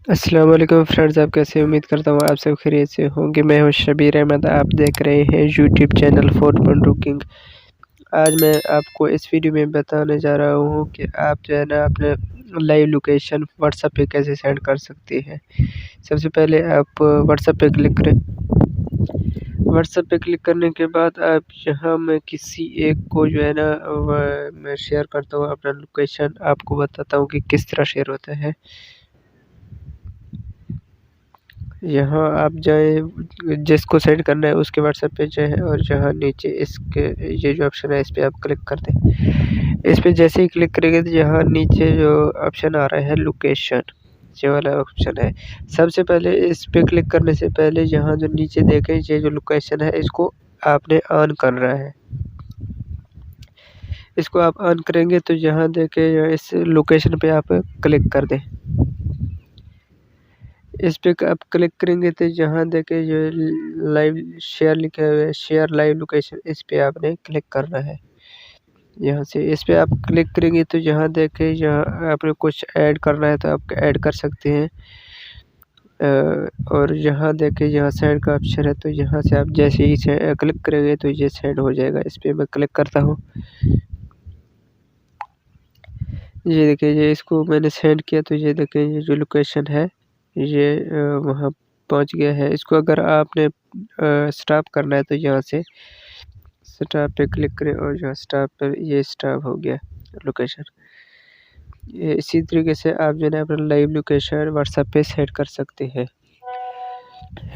अस्सलाम वालेकुम फ्रेंड्स, आप कैसे? उम्मीद करता हूँ आप सब खैरियत से होंगे। मैं हूँ शबीर अहमद, आप देख रहे हैं यूट्यूब चैनल फूड कुकिंग। आज मैं आपको इस वीडियो में बताने जा रहा हूँ कि आप जो है ना अपने लाइव लोकेशन व्हाट्सएप पे कैसे सेंड कर सकते हैं। सबसे पहले आप व्हाट्सएप पे क्लिक करें। व्हाट्सएप पे क्लिक करने के बाद आप यहाँ मैं किसी एक को जो है ना मैं शेयर करता हूँ अपना लोकेशन, आपको बताता हूँ कि किस तरह शेयर होता है। यहाँ आप जाएँ, जिसको सेंड करना है उसके व्हाट्सएप पे जाएँ और यहाँ नीचे इसके ये जो ऑप्शन है इस पे आप क्लिक कर दें। इस पे जैसे ही क्लिक करेंगे तो यहाँ नीचे जो ऑप्शन आ रहा है लोकेशन, ये वाला ऑप्शन है। सबसे पहले इस पे क्लिक करने से पहले यहाँ जो नीचे देखें ये जो लोकेशन है इसको आपने ऑन करना है। इसको आप ऑन करेंगे तो यहाँ देखें इस लोकेशन पे आप क्लिक कर दें। इस पे आप क्लिक करेंगे तो यहाँ देखें जो लाइव शेयर लिखा हुआ है, शेयर लाइव लोकेशन, इस पे आपने क्लिक करना है। यहाँ से इस पे आप क्लिक करेंगे तो यहाँ देखें, यहाँ आपने कुछ ऐड करना है तो आप ऐड कर सकते हैं। और यहाँ देखें, यहाँ सेंड का ऑप्शन है तो यहाँ से आप जैसे ही क्लिक करेंगे तो ये सेंड हो जाएगा। इस पे मैं क्लिक करता हूँ। ये देखिए, ये इसको मैंने सेंड किया तो ये देखिए ये जो लोकेशन है ये वहाँ पहुँच गया है। इसको अगर आपने स्टॉप करना है तो यहाँ से स्टॉप पे क्लिक करें और यहाँ स्टॉप पर ये स्टॉप हो गया लोकेशन। ये इसी तरीके से आप जो है अपना लाइव लोकेशन व्हाट्सएप पे सेट कर सकते हैं।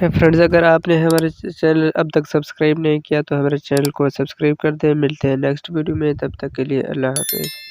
फ्रेंड्स, अगर आपने हमारे चैनल अब तक सब्सक्राइब नहीं किया तो हमारे चैनल को सब्सक्राइब कर दें। मिलते हैं नेक्स्ट वीडियो में, तब तक के लिए अल्लाह हाफ़िज़।